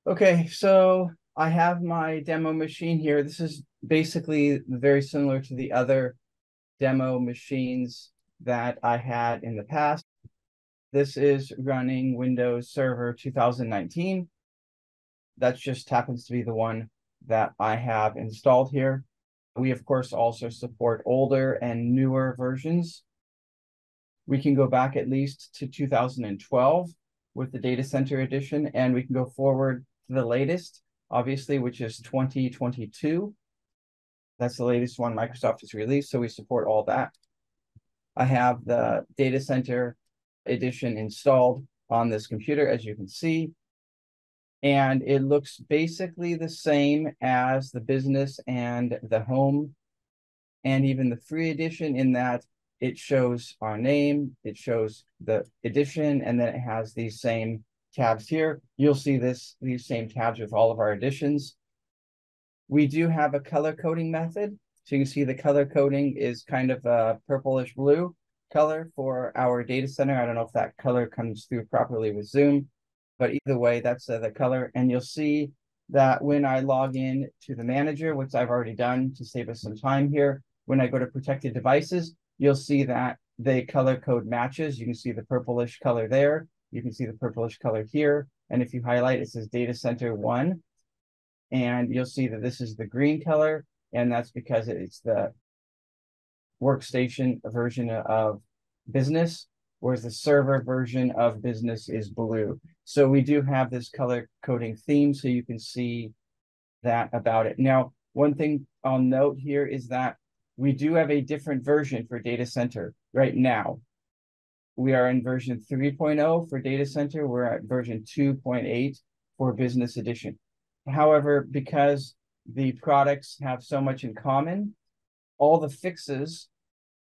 Okay, so I have my demo machine here. This is basically very similar to the other demo machines that I had in the past. This is running Windows Server 2019. That just happens to be the one that I have installed here. We, of course, also support older and newer versions. We can go back at least to 2012 with the Data Center Edition, and we can go forward to the latest, obviously, which is 2022. That's the latest one Microsoft has released, so we support all that. I have the Data Center Edition installed on this computer, as you can see, and it looks basically the same as the business and the home and even the free edition, in that it shows our name, it shows the edition, and then it has these same tabs here. You'll see these same tabs with all of our editions. We do have a color coding method. So you can see the color coding is kind of a purplish blue color for our data center. I don't know if that color comes through properly with Zoom, but either way, that's the color. And you'll see that when I log in to the manager, which I've already done to save us some time here, when I go to protected devices, you'll see that the color code matches. You can see the purplish color there. You can see the purplish color here. And if you highlight, it says Data Center 1. And you'll see that this is the green color. And that's because it's the workstation version of business, whereas the server version of business is blue. So we do have this color coding theme, so you can see that about it. Now, one thing I'll note here is that we do have a different version for data center right now. We are in version 3.0 for data center. We're at version 2.8 for business edition. However, because the products have so much in common, all the fixes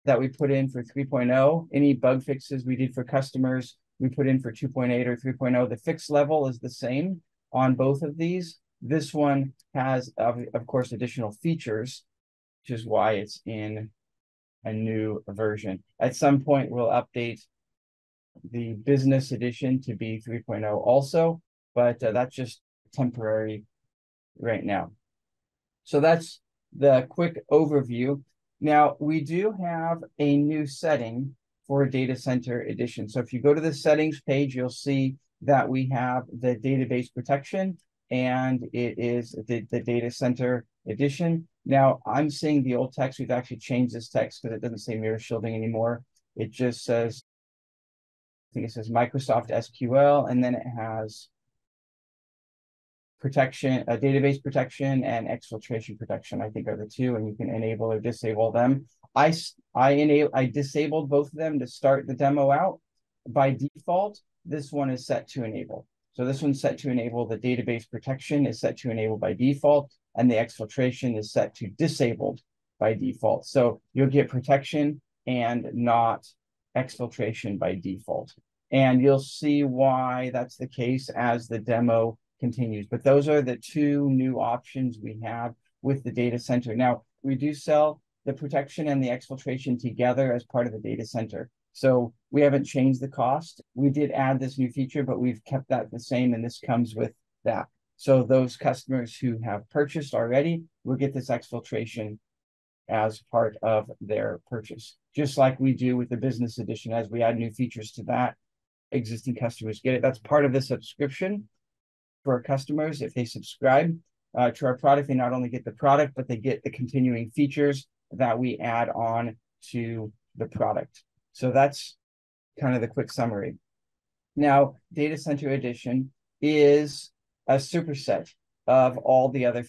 that we put in for 3.0, any bug fixes we did for customers, we put in for 2.8 or 3.0, the fix level is the same on both of these. This one has, of course, additional features, which is why it's in a new version. At some point, we'll update the business edition to be 3.0 also, but that's just temporary right now. So that's the quick overview. Now, we do have a new setting for Data Center Edition. So if you go to the settings page, you'll see that we have the database protection, and it is the Data Center Edition. Now, I'm seeing the old text. We've actually changed this text because it doesn't say mirror shielding anymore. It just says, I think it says Microsoft SQL, and then it has protection, database protection and exfiltration protection, I think are the two, and you can enable or disable them. I disabled both of them to start the demo out. By default, this one is set to enable. So this one's set to enable. The database protection is set to enable by default, and the exfiltration is set to disabled by default. So you'll get protection and not exfiltration by default. And you'll see why that's the case as the demo continues. But those are the two new options we have with the data center. Now, we do sell the protection and the exfiltration together as part of the data center. So we haven't changed the cost. We did add this new feature, but we've kept that the same, and this comes with that. So those customers who have purchased already will get this exfiltration as part of their purchase, just like we do with the business edition. As we add new features to that, existing customers get it. That's part of the subscription for our customers. If they subscribe to our product, they not only get the product, but they get the continuing features that we add on to the product. So that's kind of the quick summary. Now, Data Center Edition is a superset of all the other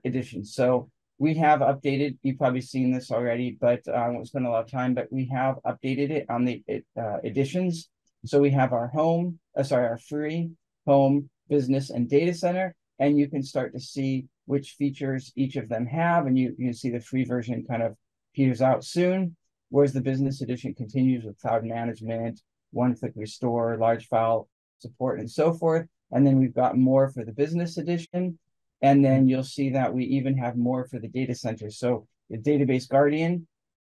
editions. So we have updated, you've probably seen this already, but I won't spend a lot of time, but we have updated it on the editions. So we have our our free, home, business, and data center, and you can start to see which features each of them have, and you can see the free version kind of peters out soon, whereas the business edition continues with cloud management, one-click restore, large file support, and so forth. And then we've got more for the business edition, and then you'll see that we even have more for the data center. So the database guardian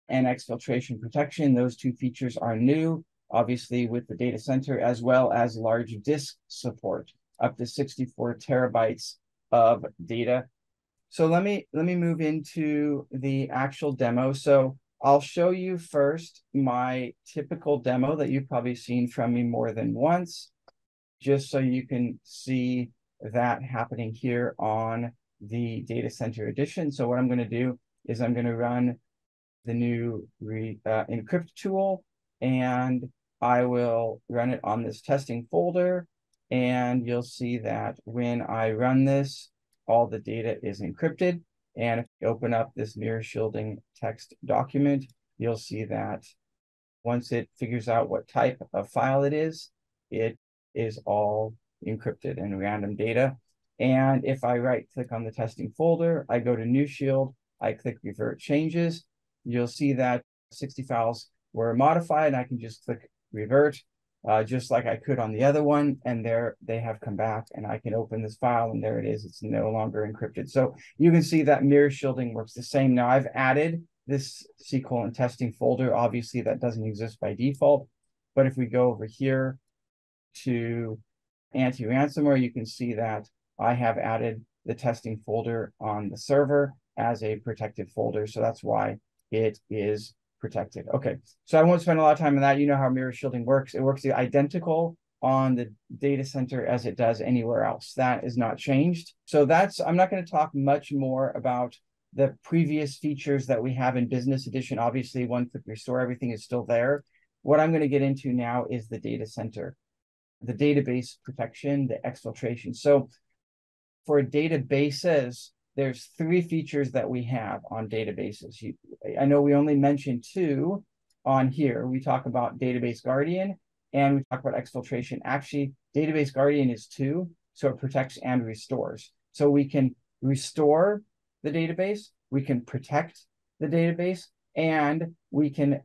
and exfiltration protection, those two features are new, obviously with the data center, as well as large disk support. up to 64 terabytes of data. So let me move into the actual demo. So I'll show you first my typical demo that you've probably seen from me more than once, just so you can see that happening here on the Data Center Edition. So what I'm going to do is I'm going to run the new encrypt tool, and I will run it on this testing folder. And you'll see that when I run this, all the data is encrypted. And if you open up this mirror shielding text document, you'll see that once it figures out what type of file it is all encrypted and random data. And if I right click on the testing folder, I go to NeuShield, I click revert changes, you'll see that 60 files were modified. I can just click revert, just like I could on the other one, and there they have come back, and I can open this file, and there it is. It's no longer encrypted. So you can see that mirror shielding works the same. Now I've added this SQL testing folder. Obviously that doesn't exist by default, but if we go over here to anti-ransomware, you can see that I have added the testing folder on the server as a protected folder. So that's why it is protected. Okay, so I won't spend a lot of time on that. You know how mirror shielding works. It works identical on the data center as it does anywhere else. That is not changed. So I'm not going to talk much more about the previous features that we have in Business Edition. Obviously, one-click restore, everything is still there. What I'm going to get into now is the data center, the database protection, the exfiltration. So for databases, there's 3 features that we have on databases. I know we only mentioned 2 on here. We talk about Database Guardian and we talk about exfiltration. Actually, Database Guardian is 2, so it protects and restores. So we can restore the database, we can protect the database, and we can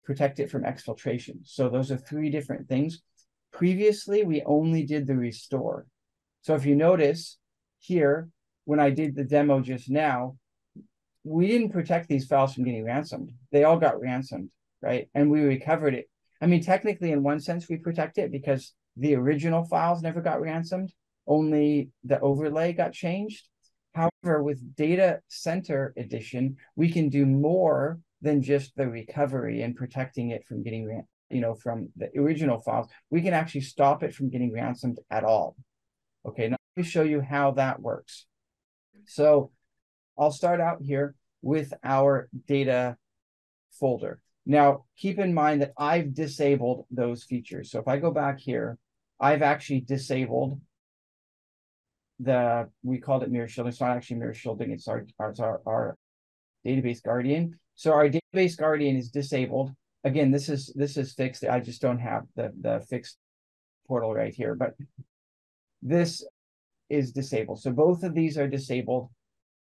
protect it from exfiltration. So those are 3 different things. Previously, we only did the restore. So if you notice here, when I did the demo just now, we didn't protect these files from getting ransomed. They all got ransomed, right? And we recovered it. I mean, technically, in one sense, we protect it because the original files never got ransomed. Only the overlay got changed. However, with Data Center Edition, we can do more than just the recovery and protecting it from getting, from the original files. We can actually stop it from getting ransomed at all. Okay, now let me show you how that works. So I'll start out here with our data folder. Now, keep in mind that I've disabled those features. So if I go back here, I've actually disabled we called it mirror shielding. It's not actually mirror shielding. It's our database guardian. So our database guardian is disabled. Again, this is fixed. I just don't have the fixed portal right here, but this is disabled. So both of these are disabled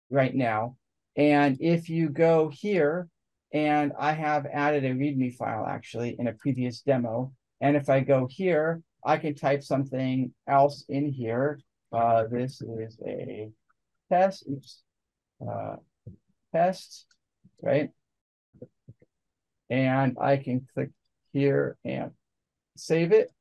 right now. And if you go here, and I have added a README file actually in a previous demo. And if I go here, I can type something else in here. This is a test, test, right? And I can click here and save it.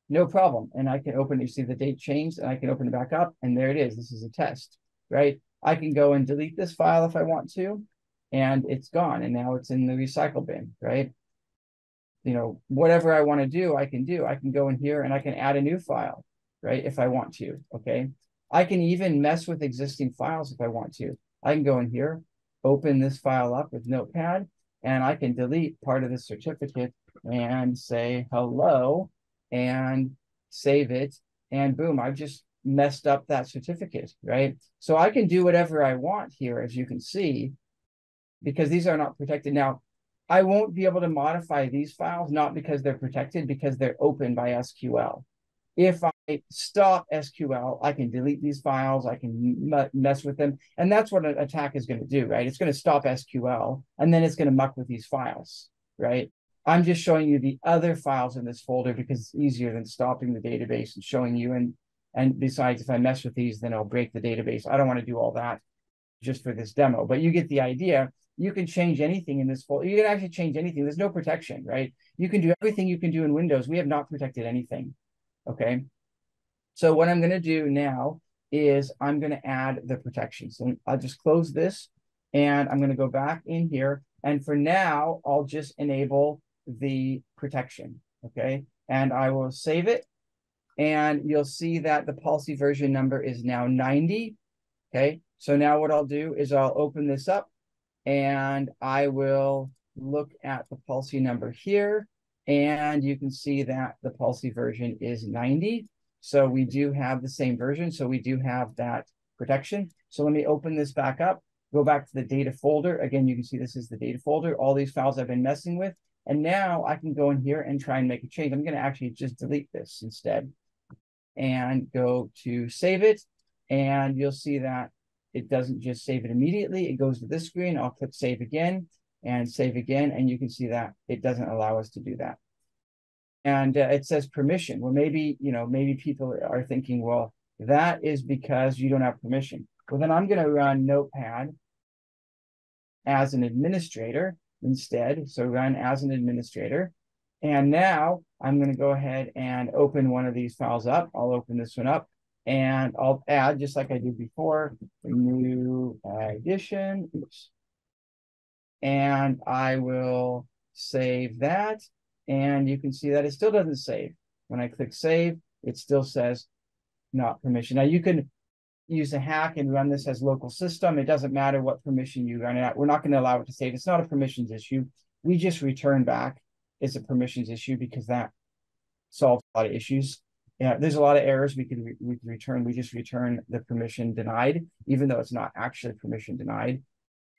No problem. And I can open, you see the date changed, and I can open it back up, and there it is. This is a test, right? I can go and delete this file if I want to, and it's gone. And now it's in the recycle bin, right? Whatever I want to do, I can do. I can go in here and I can add a new file, right? If I want to, okay? I can even mess with existing files if I want to. I can go in here, open this file up with Notepad, and I can delete part of the certificate and say hello and save it. And boom, I've just messed up that certificate, right? So I can do whatever I want here, as you can see, because these are not protected. Now, I won't be able to modify these files, not because they're protected, because they're open by SQL. If I stop SQL, I can delete these files, I can mess with them. And that's what an attack is going to do, right? It's going to stop SQL, and then it's going to muck with these files, right? I'm just showing you the other files in this folder because it's easier than stopping the database and showing you. And besides, if I mess with these, then I'll break the database. I don't want to do all that just for this demo, but you get the idea. You can change anything in this folder. You can actually change anything. There's no protection, right? You can do everything you can do in Windows. We have not protected anything, okay? So what I'm going to do now is I'm going to add the protection. So I'll just close this and I'm going to go back in here. And for now, I'll just enable the protection. Okay. And I will save it. And you'll see that the policy version number is now 90. Okay. So now what I'll do is I'll open this up and I will look at the policy number here. And you can see that the policy version is 90. So we do have the same version. So we do have that protection. So let me open this back up, go back to the data folder. Again, you can see this is the data folder, all these files I've been messing with. And now I can go in here and try and make a change. I'm going to actually just delete this instead and go to save it. And you'll see that it doesn't just save it immediately. It goes to this screen. I'll click save again and save again. And you can see that it doesn't allow us to do that. And it says permission. Well, maybe, maybe people are thinking, well, that is because you don't have permission. Well, then I'm going to run Notepad as an administrator instead. So run as an administrator. And now I'm going to go ahead and open one of these files up. I'll open this one up and I'll add, just like I did before, a new addition. Oops. And I will save that. And you can see that it still doesn't save. When I click save, it still says not permission. Now you can use a hack and run this as local system. It doesn't matter what permission you run it at. We're not going to allow it to save. It's not a permissions issue. We just return back it's a permissions issue because that solves a lot of issues. Yeah, there's a lot of errors we could return. We just return the permission denied, even though it's not actually permission denied.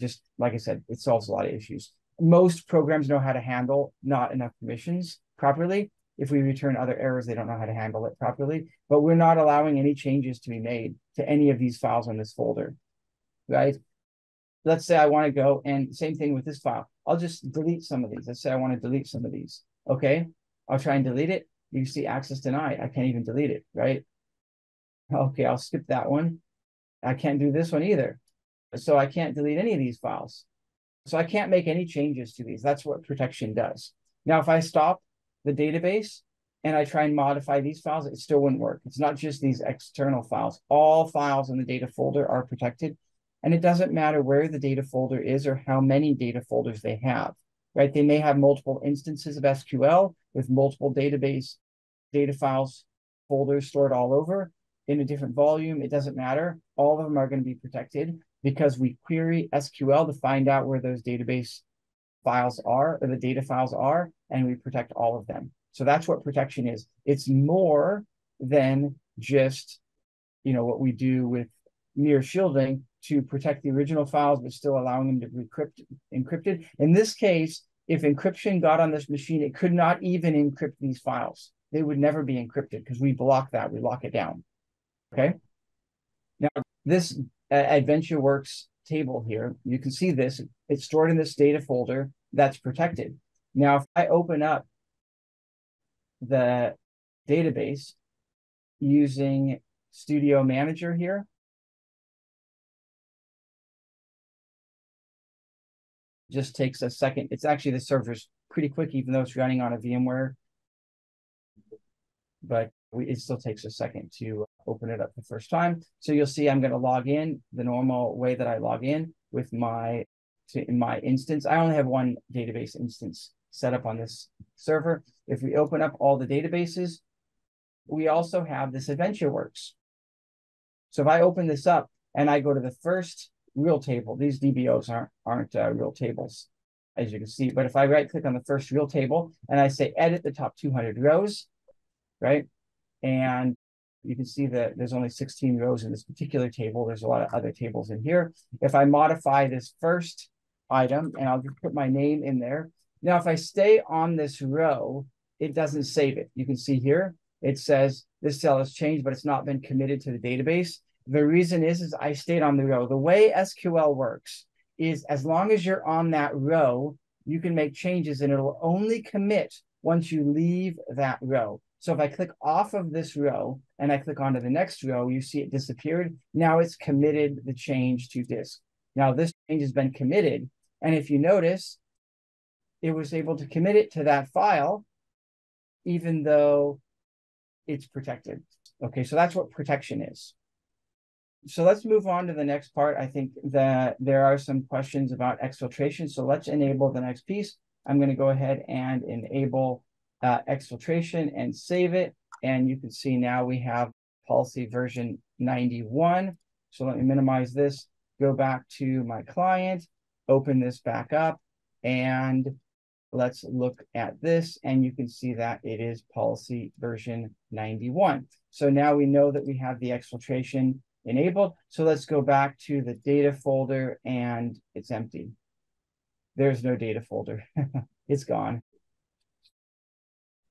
Just like I said, it solves a lot of issues. Most programs know how to handle not enough permissions properly. If we return other errors, they don't know how to handle it properly. But we're not allowing any changes to be made to any of these files on this folder, right? Let's say I want to go, and same thing with this file. I'll just delete some of these. Let's say I want to delete some of these. Okay, I'll try and delete it. You see access denied. I can't even delete it, right? Okay, I'll skip that one. I can't do this one either. So I can't delete any of these files. So I can't make any changes to these. That's what protection does. Now, if I stop the database and I try and modify these files, it still wouldn't work. It's not just these external files. All files in the data folder are protected. And it doesn't matter where the data folder is or how many data folders they have, right? They may have multiple instances of SQL with multiple database data files, folders stored all over in a different volume. It doesn't matter. All of them are going to be protected because we query SQL to find out where those database files are, or the data files are, and we protect all of them. So that's what protection is. It's more than just, what we do with near shielding to protect the original files, but still allowing them to be encrypted. In this case, if encryption got on this machine, it could not even encrypt these files. They would never be encrypted because we block that. We lock it down. Okay. Now, this AdventureWorks table here, you can see this. It's stored in this data folder that's protected. Now, if I open up the database using Studio Manager here, just takes a second. It's actually, the server's pretty quick, even though it's running on a VMware, but it still takes a second to open it up the first time. So you'll see I'm going to log in the normal way that I log in with in my instance. I only have one database instance set up on this server. If we open up all the databases, we also have this AdventureWorks. So if I open this up and I go to the first real table, these DBOs aren't real tables, as you can see. But if I right click on the first real table and I say edit the top 200 rows, right? And you can see that there's only 16 rows in this particular table. There's a lot of other tables in here. If I modify this first item, and I'll just put my name in there. Now, if I stay on this row, it doesn't save it. You can see here, it says this cell has changed, but it's not been committed to the database. The reason is I stayed on the row. The way SQL works is as long as you're on that row, you can make changes and it'll only commit once you leave that row. So if I click off of this row and I click onto the next row, you see it disappeared. Now it's committed the change to disk. Now this change has been committed. And if you notice, it was able to commit it to that file, even though it's protected. Okay, so that's what protection is. So let's move on to the next part. I think that there are some questions about exfiltration. So let's enable the next piece. I'm going to go ahead and enable exfiltration and save it. And you can see now we have policy version 91. So let me minimize this, go back to my client, open this back up, and let's look at this. And you can see that it is policy version 91. So now we know that we have the exfiltration enabled. So let's go back to the data folder, and it's empty. There's no data folder. It's gone.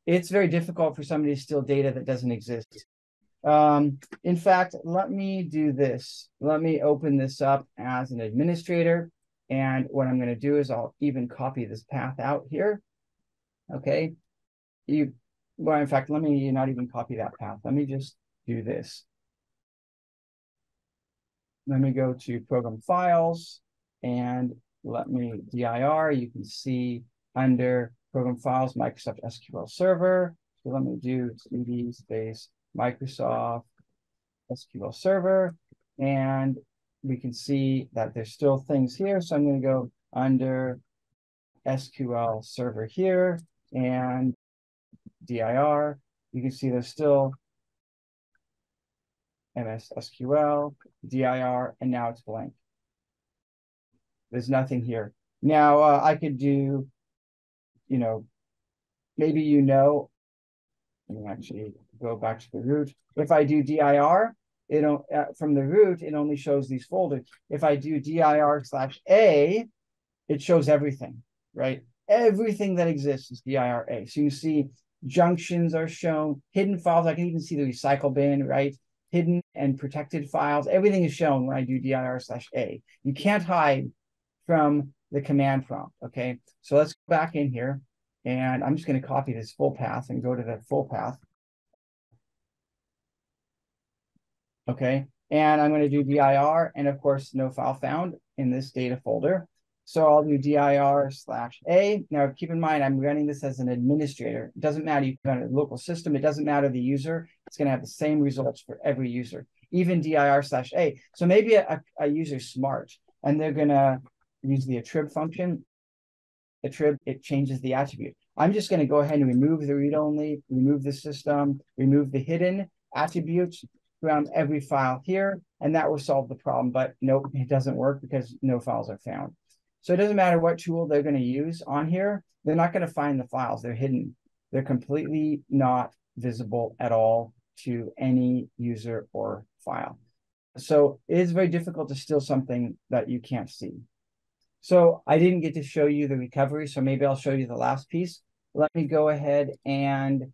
It's very difficult for somebody to steal data that doesn't exist. In fact, let me do this. Let me open this up as an administrator. And what I'm going to do is I'll even copy this path out here. Okay. Well, in fact, let me not even copy that path. Let me just do this. Let me go to program files and let me dir. You can see under program files, Microsoft SQL Server. So let me do cd space Microsoft SQL Server. And we can see that there's still things here. So I'm going to go under SQL Server here and dir. You can see there's still MS SQL, dir, and now it's blank. There's nothing here. Now I could do, maybe let me actually go back to the root. If I do dir, from the root, it only shows these folders. If I do dir/a, it shows everything, right? Everything that exists is dir/a. So you see junctions are shown, hidden files. I can even see the recycle bin, right? Hidden and protected files. Everything is shown when I do dir/a. You can't hide from the command prompt, okay? So let's go back in here, and I'm just going to copy this full path and go to the full path. Okay, and I'm going to do dir, and of course, no file found in this data folder. So I'll do dir/a. Now, keep in mind, I'm running this as an administrator. It doesn't matter. You can run a local system. It doesn't matter the user. It's going to have the same results for every user, even dir/a. So maybe a user's smart, and they're going to use the attrib function. Attrib, it changes the attribute. I'm just going to go ahead and remove the read-only, remove the system, remove the hidden attributes around every file here, and that will solve the problem. But nope, it doesn't work because no files are found. So it doesn't matter what tool they're going to use on here. They're not going to find the files. They're hidden. They're completely not visible at all to any user or file. So it is very difficult to steal something that you can't see. So I didn't get to show you the recovery, so maybe I'll show you the last piece. Let me go ahead and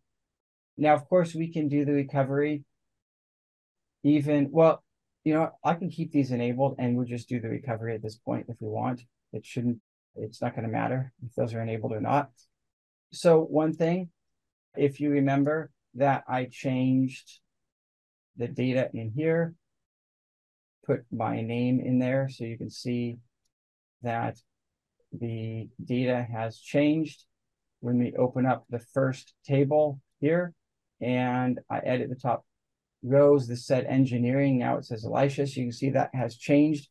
now, of course, we can do the recovery I can keep these enabled and we'll just do the recovery at this point if we want. It's not going to matter if those are enabled or not. So one thing, if you remember that I changed the data in here, put my name in there so you can see that the data has changed when we open up the first table here, and I edit the top rows. This said engineering, now it says Elisha, so you can see that has changed.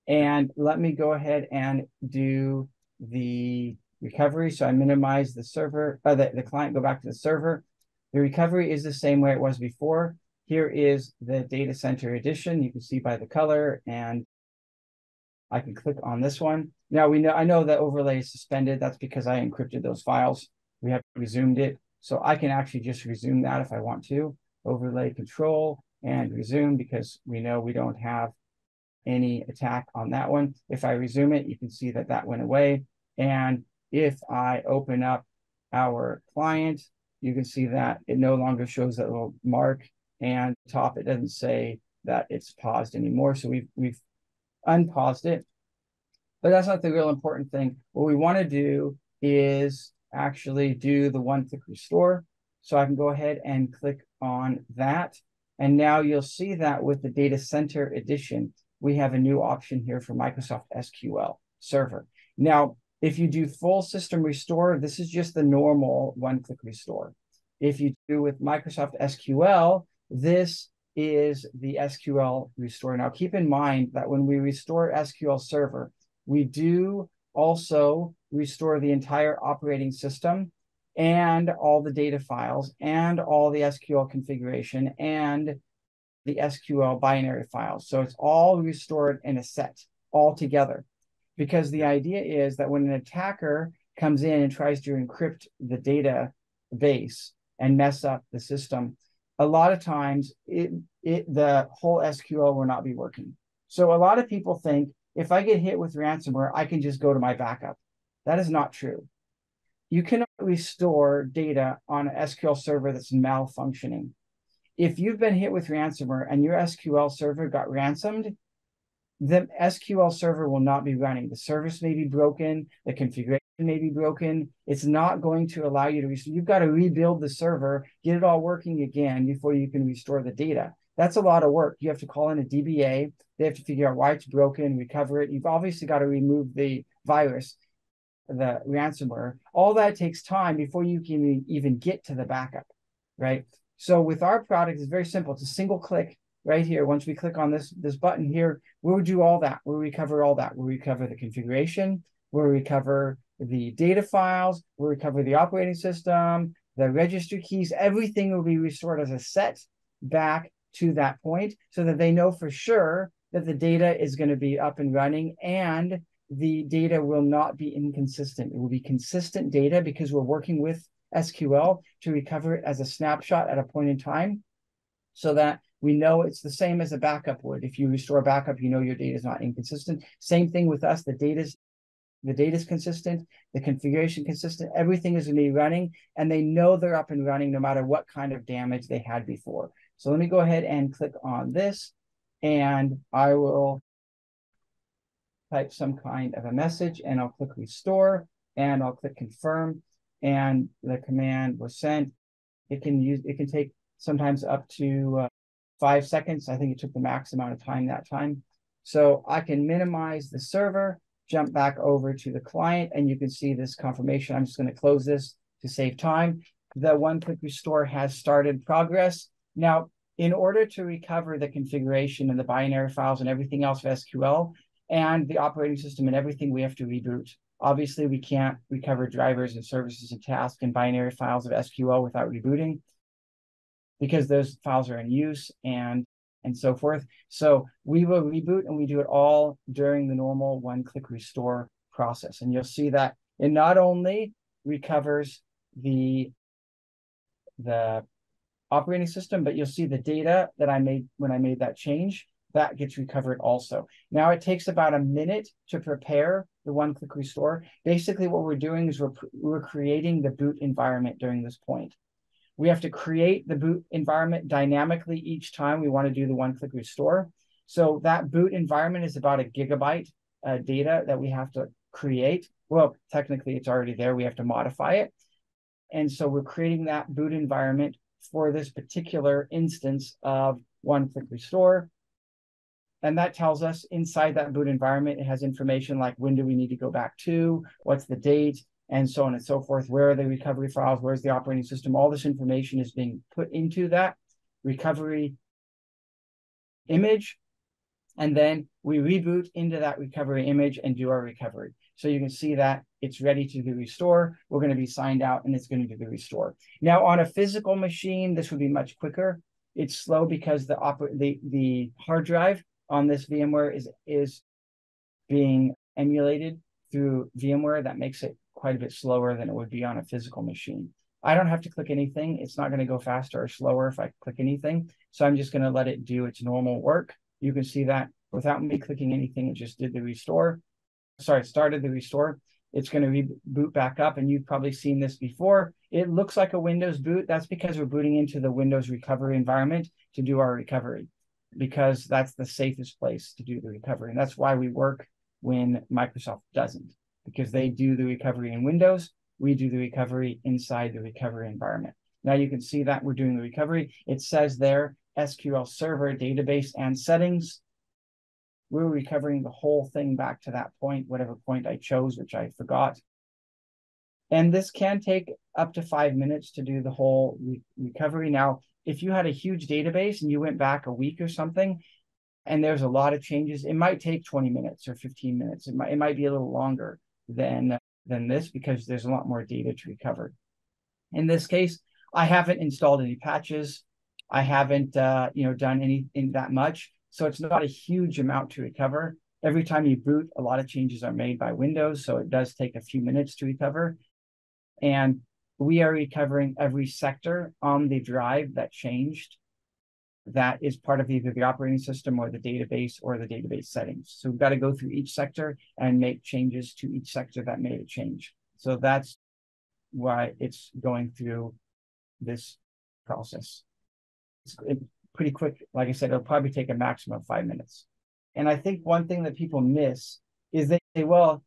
And let me go ahead and do the recovery. So I minimize the server, the client, go back to the server. The recovery is the same way it was before. Here is the Datacenter Edition. You can see by the color, and I can click on this one. Now I know that overlay is suspended. That's because I encrypted those files. We have resumed it. So I can actually just resume that if I want to. Overlay control and resume, because we know we don't have any attack on that one. If I resume it, you can see that that went away. And if I open up our client, you can see that it no longer shows that little mark, and top, it doesn't say that it's paused anymore. So we've unpaused it, but that's not the real important thing. What we want to do is actually do the one-click restore. So I can go ahead and click on that. And now you'll see that with the Datacenter Edition, we have a new option here for Microsoft SQL Server. Now, if you do full system restore, this is just the normal one-click restore. If you do with Microsoft SQL, This is the SQL restore. Now, keep in mind that when we restore SQL Server, we do also restore the entire operating system and all the data files and all the SQL configuration and the SQL binary files. So it's all restored in a set all together. Because the idea is that when an attacker comes in and tries to encrypt the database and mess up the system, a lot of times the whole SQL will not be working. So a lot of people think if I get hit with ransomware, I can just go to my backup. That is not true. You cannot restore data on an SQL server that's malfunctioning. If you've been hit with ransomware and your SQL server got ransomed, the SQL server will not be running. The service may be broken, the configuration may be broken. It's not going to allow you to restore. You've got to rebuild the server, get it all working again before you can restore the data. That's a lot of work. You have to call in a DBA. They have to figure out why it's broken, recover it. You've obviously got to remove the virus, the ransomware. All that takes time before you can even get to the backup, right? So with our product, it's very simple. It's a single click right here. Once we click on this button here, we'll do all that. We'll recover all that. We'll recover the configuration. We'll recover the data files. We'll recover the operating system, the registry keys. Everything will be restored as a set back to that point so that they know for sure that the data is going to be up and running and the data will not be inconsistent. It will be consistent data because we're working with SQL to recover it as a snapshot at a point in time so that we know it's the same as a backup would. If you restore a backup, you know your data is not inconsistent. Same thing with us. The data is consistent, the configuration consistent, everything is going to be running, and they know they're up and running no matter what kind of damage they had before. So let me go ahead and click on this, and I will type some kind of a message, and I'll click restore, and I'll click confirm, and the command was sent. It can take sometimes up to 5 seconds. I think it took the max amount of time that time. So I can minimize the server, jump back over to the client, and you can see this confirmation. I'm just going to close this to save time. The one-click restore has started progress. Now, in order to recover the configuration and the binary files and everything else of SQL and the operating system and everything, we have to reboot. Obviously, we can't recover drivers and services and tasks and binary files of SQL without rebooting because those files are in use and so forth. So we will reboot, and we do it all during the normal one-click restore process. And you'll see that it not only recovers the operating system, but you'll see the data that I made when I made that change, that gets recovered also. Now it takes about a minute to prepare the one-click restore. Basically what we're doing is we're creating the boot environment during this point. We have to create the boot environment dynamically each time we want to do the one-click restore. So that boot environment is about 1 gigabyte data that we have to create. Well, technically it's already there. We have to modify it. And so we're creating that boot environment for this particular instance of one-click restore. And that tells us inside that boot environment, it has information like when do we need to go back to, what's the date, and so on and so forth. Where are the recovery files? Where's the operating system? All this information is being put into that recovery image. And then we reboot into that recovery image and do our recovery. So you can see that it's ready to do restore. We're going to be signed out and it's going to do the restore. Now on a physical machine, this would be much quicker. It's slow because the hard drive on this VMware is being emulated through VMware. That makes it quite a bit slower than it would be on a physical machine. I don't have to click anything. It's not going to go faster or slower if I click anything. So I'm just going to let it do its normal work. You can see that without me clicking anything, it just did the restore. Sorry, it started the restore. It's going to reboot back up, and you've probably seen this before. It looks like a Windows boot. That's because we're booting into the Windows recovery environment to do our recovery, because that's the safest place to do the recovery. And that's why we work when Microsoft doesn't, because they do the recovery in Windows. We do the recovery inside the recovery environment. Now you can see that we're doing the recovery. It says there, SQL Server, database, and settings. We're recovering the whole thing back to that point, whatever point I chose, which I forgot. And this can take up to 5 minutes to do the whole recovery. Now, if you had a huge database and you went back a week or something, and there's a lot of changes, it might take 20 minutes or 15 minutes. It might be a little longer than this because there's a lot more data to recover. In this case, I haven't installed any patches. I haven't done anything that much. So it's not a huge amount to recover. Every time you boot, a lot of changes are made by Windows. So it does take a few minutes to recover. And we are recovering every sector on the drive that changed. That is part of either the operating system or the database settings. So we've got to go through each sector and make changes to each sector that made a change. So that's why it's going through this process. It's pretty quick. Like I said, it'll probably take a maximum of 5 minutes. And I think one thing that people miss is they say, well,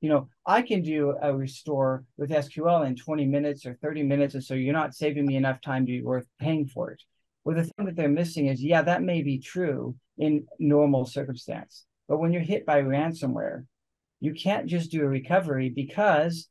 I can do a restore with SQL in 20 minutes or 30 minutes, and so you're not saving me enough time to be worth paying for it. Well, the thing that they're missing is, yeah, that may be true in normal circumstance. But when you're hit by ransomware, you can't just do a recovery because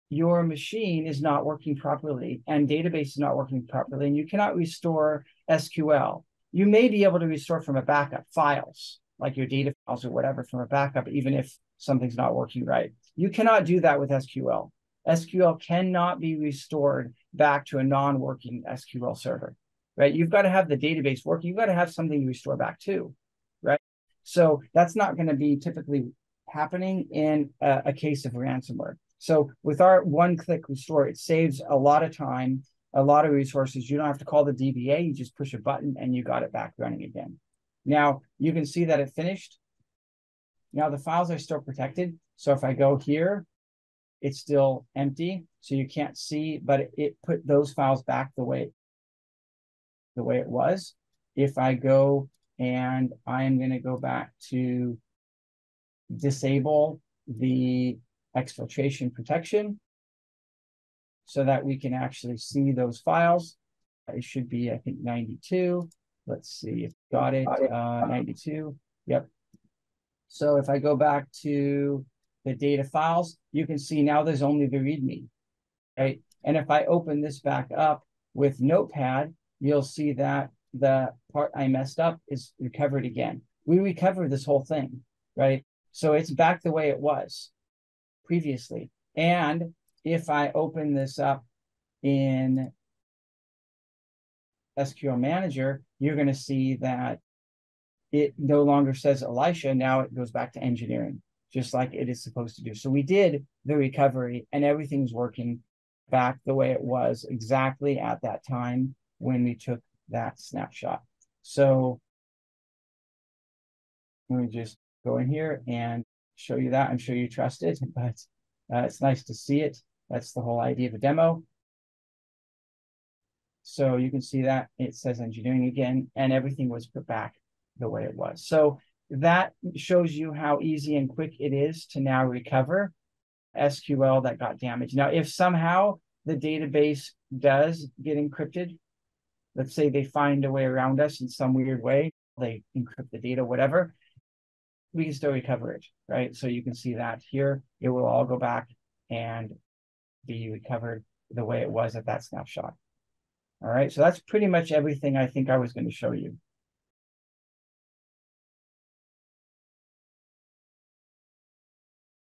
your machine is not working properly and database is not working properly, and you cannot restore SQL. You may be able to restore from a backup files, like your data files or whatever from a backup, even if something's not working right. You cannot do that with SQL. SQL cannot be restored back to a non-working SQL server. Right? You've got to have the database working. You've got to have something to restore back to, right? So that's not going to be typically happening in a case of ransomware. So with our one-click restore, it saves a lot of time, a lot of resources. You don't have to call the DBA. You just push a button and you got it back running again. Now, you can see that it finished. Now, the files are still protected. So if I go here, it's still empty. So you can't see, but it put those files back the way it was. If I go and I'm going to go back to disable the exfiltration protection so that we can actually see those files. It should be, I think, 92. Let's see if got it. 92. Yep. So if I go back to the data files, you can see now there's only the README, right? And if I open this back up with Notepad, you'll see that the part I messed up is recovered again. We recovered this whole thing, right? So it's back the way it was previously. And if I open this up in SQL Manager, you're going to see that it no longer says Elisha. Now it goes back to engineering, just like it is supposed to do. So we did the recovery and everything's working back the way it was exactly at that time when we took that snapshot. So let me just go in here and show you that. I'm sure you trust it, but it's nice to see it. That's the whole idea of a demo. So you can see that it says engineering again, and everything was put back the way it was. So that shows you how easy and quick it is to now recover SQL that got damaged. Now, if somehow the database does get encrypted, let's say they find a way around us in some weird way, they encrypt the data, whatever, we can still recover it, right? So you can see that here, it will all go back and be recovered the way it was at that snapshot. All right, so that's pretty much everything I think I was going to show you.